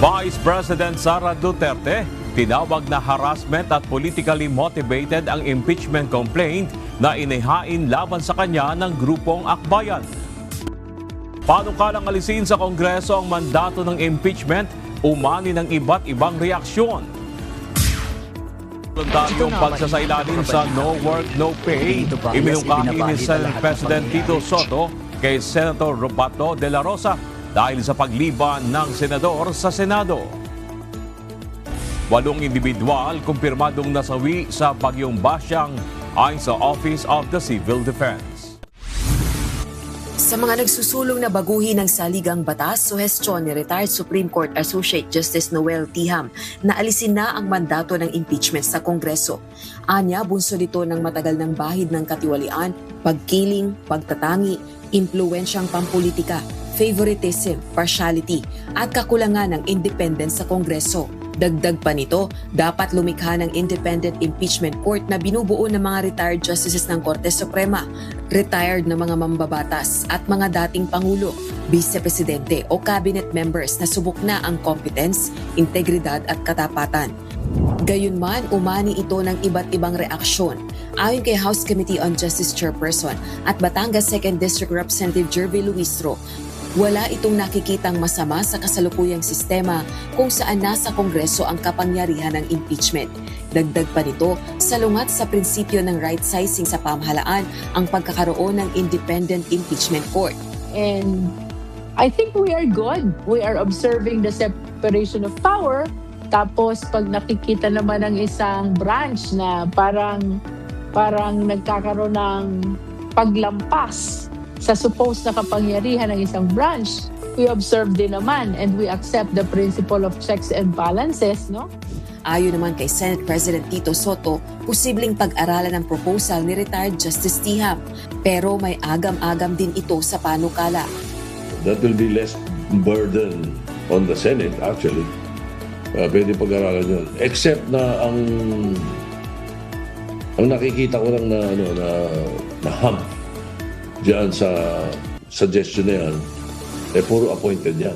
Vice President Sara Duterte, tinawag na harassment at politically motivated ang impeachment complaint na inihain laban sa kanya ng grupong Akbayan. Panukalang alisin sa Kongreso ang mandato ng impeachment, umani ng iba't ibang reaksyon. Voluntaryong pagsasailalim sa no work, no pay, iminungkahi ni Senate President Tito Soto kay Senator Roberto de la Rosa dahil sa pagliban ng senador sa Senado. 8 individual kumpirmadong nasawi sa bagyong Basyang ayon sa Office of the Civil Defense. Sa mga nagsusulong na baguhin ng saligang batas, suhestyon ni retired Supreme Court Associate Justice Noel Tiham na alisin na ang mandato ng impeachment sa Kongreso. Anya, bunso nito ng matagal ng bahid ng katiwalian, pagkiling, pagtatangi, impluwensyang pampolitika, favoritism, partiality, at kakulangan ng independence sa Kongreso. Dagdag pa nito, dapat lumikha ng independent impeachment court na binubuo ng mga retired justices ng Korte Suprema, retired na mga mambabatas at mga dating Pangulo, Vice-Presidente o Cabinet members na subok na ang competence, integridad at katapatan. Gayunman, umani ito ng iba't ibang reaksyon. Ayon kay House Committee on Justice Chairperson at Batangas 2nd District Representative Jervy Luistro, wala itong nakikitang masama sa kasalukuyang sistema kung saan nasa Kongreso ang kapangyarihan ng impeachment. Dagdag pa nito, salungat sa prinsipyo ng right sizing sa pamahalaan ang pagkakaroon ng independent impeachment court. And I think we are good. We are observing the separation of power. Tapos pag nakikita naman ng isang branch na parang nagkakaroon ng paglampas sa supposed na kapangyarihan ng isang branch, we observe din naman and we accept the principle of checks and balances, no? Ayon naman kay Senate President Tito Soto, posibleng pag-aralan ang proposal ni retired Justice Tiham, pero may agam-agam din ito sa panukala. That will be less burden on the Senate actually. Pwede pag-aralan yun. Except na ang nakikita ko lang na hump diyan sa suggestion na yan, puro appointed yan.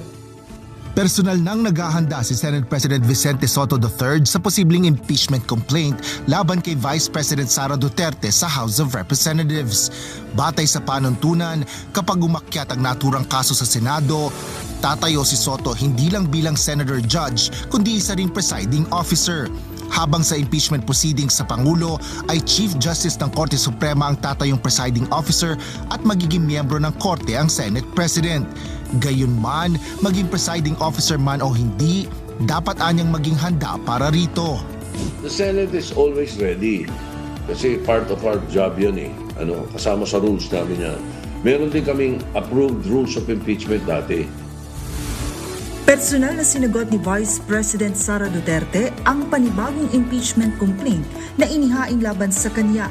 Personal nang naghahanda si Senate President Vicente Soto III sa posibleng impeachment complaint laban kay Vice President Sara Duterte sa House of Representatives. Batay sa panuntunan, kapag umakyat ang naturang kaso sa Senado, tatayo si Soto hindi lang bilang Senator Judge kundi isa ring presiding officer. Habang sa impeachment proceedings sa Pangulo ay Chief Justice ng Korte Suprema ang tatayong presiding officer at magiging miyembro ng Korte ang Senate President. Gayunman, maging presiding officer man o hindi, dapat anyang maging handa para rito. The Senate is always ready. Kasi part of our job yun eh. Kasama sa rules namin yan. Meron din kaming approved rules of impeachment dati. Personal na sinagot ni Vice President Sara Duterte ang panibagong impeachment complaint na inihaing laban sa kanya.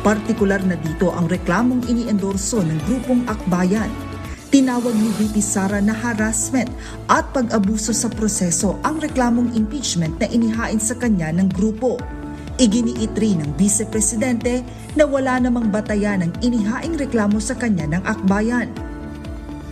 Partikular na dito ang reklamong iniendorso ng grupong Akbayan. Tinawag ni VP Sara na harassment at pag-abuso sa proseso ang reklamong impeachment na inihain sa kanya ng grupo. Iginiit rin ng Vice Presidente na wala namang batayan ng inihaing reklamo sa kanya ng Akbayan.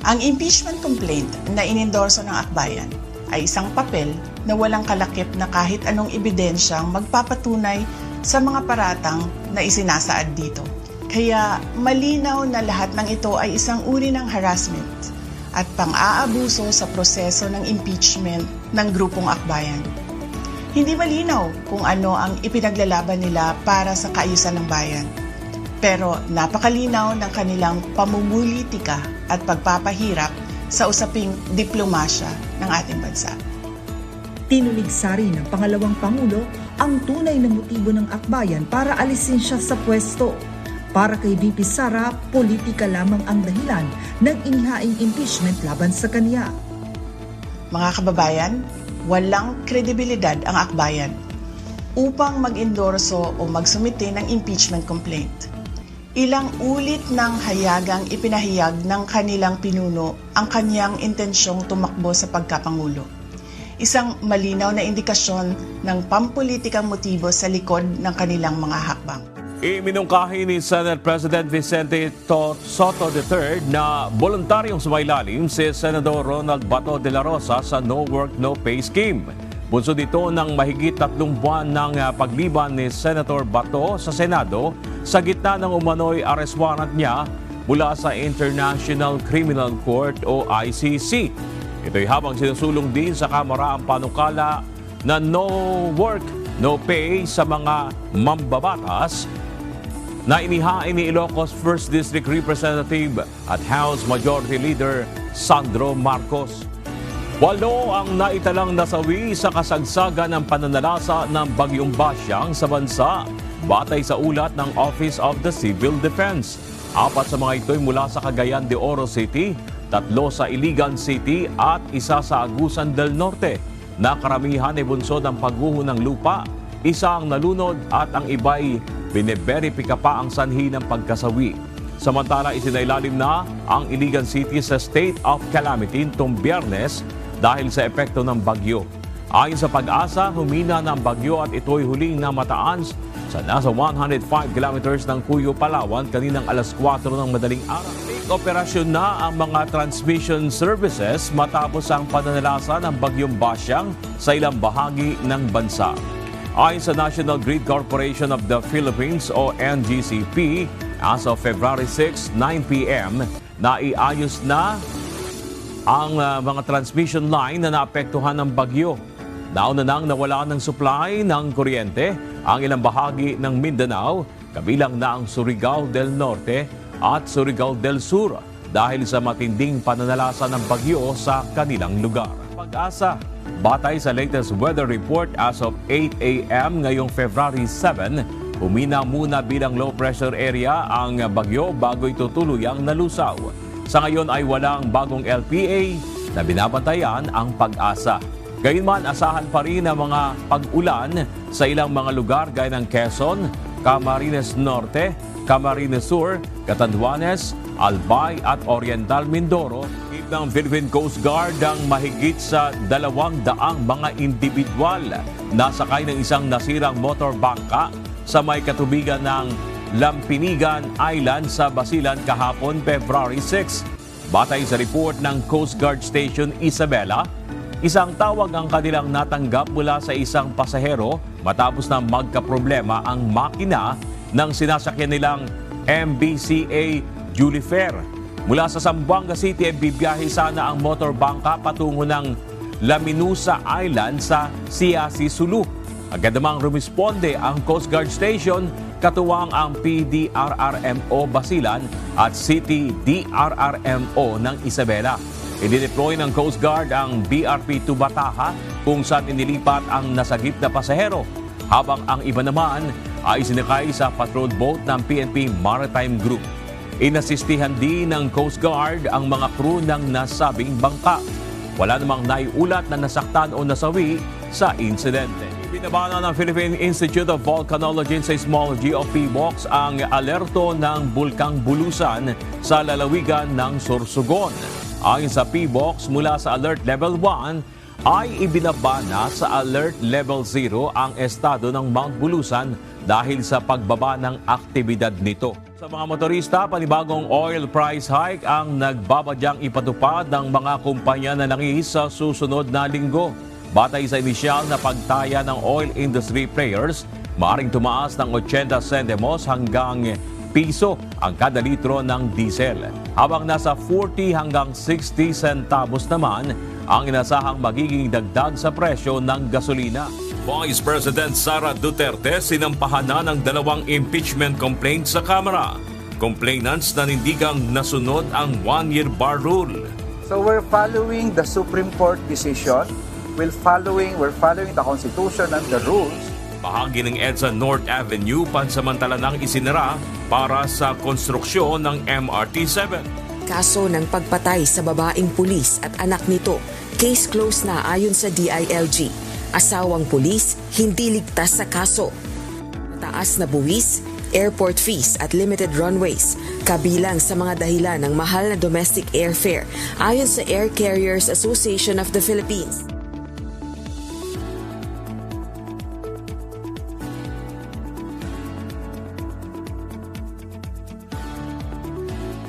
Ang impeachment complaint na inendorso ng Akbayan ay isang papel na walang kalakip na kahit anong ebidensyang magpapatunay sa mga paratang na isinasaad dito. Kaya malinaw na lahat ng ito ay isang uri ng harassment at pang-aabuso sa proseso ng impeachment ng grupong Akbayan. Hindi malinaw kung ano ang ipinaglalaban nila para sa kaayusan ng bayan. Pero napakalinaw ng kanilang pamumulitika at pagpapahirap sa usaping diplomasya ng ating bansa. Tinuligsari ng pangalawang Pangulo ang tunay na motibo ng Akbayan para alisin siya sa pwesto. Para kay VP Sara, politika lamang ang dahilan ng inihaing impeachment laban sa kanya. Mga kababayan, walang kredibilidad ang Akbayan upang mag-endorso o magsumite ng impeachment complaint. Ilang ulit ng hayagang ipinahayag ng kanilang pinuno ang kanyang intensyong tumakbo sa pagkapangulo. Isang malinaw na indikasyon ng pampolitikang motibo sa likod ng kanilang mga hakbang. Iminungkahi ni Senate President Vicente Soto III na voluntaryong sumailalim si Senador Ronald Bato de la Rosa sa No Work No Pay Scheme. Bunso dito ng mahigit 3 buwan ng pagliban ni Senator Bato sa Senado sa gitna ng umano'y arrest warrant niya mula sa International Criminal Court o ICC. Ito'y habang sinusulong din sa Kamara ang panukala na no work, no pay sa mga mambabatas na inihain ni Ilocos 1st District Representative at House Majority Leader Sandro Marcos. 8 ang naitalang nasawi sa kasagsagan ng pananalasa ng Bagyong Basyang sa bansa, batay sa ulat ng Office of the Civil Defense. 4 sa mga ito'y mula sa Cagayan de Oro City, 3 sa Iligan City at 1 sa Agusan del Norte, na karamihan ay bunsod ng pagguho ng lupa, 1 ang nalunod at ang iba'y bine-verifika pa ang sanhi ng pagkasawi. Samantala, isinailalim na ang Iligan City sa state of calamity nitong Biyernes dahil sa epekto ng bagyo. Ayon sa Pag-asa, humina ng bagyo at ito'y huling namataan sa nasa 105 kilometers ng Cuyo, Palawan kaninang alas 4 ng madaling araw. Operasyon na ang mga transmission services matapos ang pananalasa ng Bagyong Basyang sa ilang bahagi ng bansa. Ayon sa National Grid Corporation of the Philippines o NGCP, as of February 6, 9 p.m., naiayos na ang mga transmission line na naapektuhan ng bagyo. Nauna nang nawala ng supply ng kuryente ang ilang bahagi ng Mindanao, kabilang na ang Surigao del Norte at Surigao del Sur dahil sa matinding pananalasa ng bagyo sa kanilang lugar. Pag-asa, batay sa latest weather report as of 8 a.m. ngayong February 7, humina muna bilang low pressure area ang bagyo bago ito tuluyang nalusaw. Sa ngayon ay walang bagong LPA na binabantayan ang Pag-asa. Gayunman, asahan pa rin ang mga pag-ulan sa ilang mga lugar gaya ng Quezon, Camarines Norte, Camarines Sur, Catanduanes, Albay at Oriental Mindoro. Ng Philippine Coast Guard ang mahigit sa 200 mga individual na sakay ng isang nasirang motor bangka sa may katubigan ng Lampinigan Island sa Basilan kahapon February 6. Batay sa report ng Coast Guard Station Isabela, isang tawag ang kanilang natanggap mula sa isang pasahero matapos na magkaproblema ang makina ng sinasakyan nilang MBCA Julifer. Mula sa Zamboanga City ay bibiyahe sana ang motor bangka patungo ng Laminusa Island sa Siasi, Sulu. Agad namang rumisponde ang Coast Guard Station, katuwang ang PDRRMO Basilan at City DRRMO ng Isabela. Idineploy ng Coast Guard ang BRP Tubataha kung saan inilipat ang nasagip na pasahero, habang ang iba naman ay sinakay sa patrol boat ng PNP Maritime Group. Inasistihan din ng Coast Guard ang mga crew ng nasabing bangka. Wala namang naiulat na nasaktan o nasawi sa insidente. Binabana ng Philippine Institute of Volcanology and Seismology o PBOX ang alerto ng Bulkang Bulusan sa lalawigan ng Sorsogon. Ayon sa PBOX, mula sa Alert Level 1 ay ibinabana sa Alert Level 0 ang estado ng Mount Bulusan dahil sa pagbaba ng aktibidad nito. Sa mga motorista, panibagong oil price hike ang nagbabadyang ipatupad ng mga kumpanya na langis sa susunod na linggo. Batay sa inisyal na pagtaya ng oil industry players, maaaring tumaas ng 80 centimos hanggang piso ang kada litro ng diesel, habang nasa 40 hanggang 60 centavos naman ang inasahang magiging dagdag sa presyo ng gasolina. Vice President Sara Duterte sinampahan na ng 2 impeachment complaint sa Kamara. Complainants na nindigang nasunod ang 1-year bar rule. So we're following the Supreme Court decision. We're following the Constitution and the rules. Bahagi ng EDSA North Avenue pansamantala nang isinara para sa konstruksyon ng MRT-7. Kaso ng pagpatay sa babaeng pulis at anak nito, case closed na ayon sa DILG. Asawang pulis, hindi ligtas sa kaso. Mataas na buwis, airport fees at limited runways, kabilang sa mga dahilan ng mahal na domestic airfare ayon sa Air Carriers Association of the Philippines.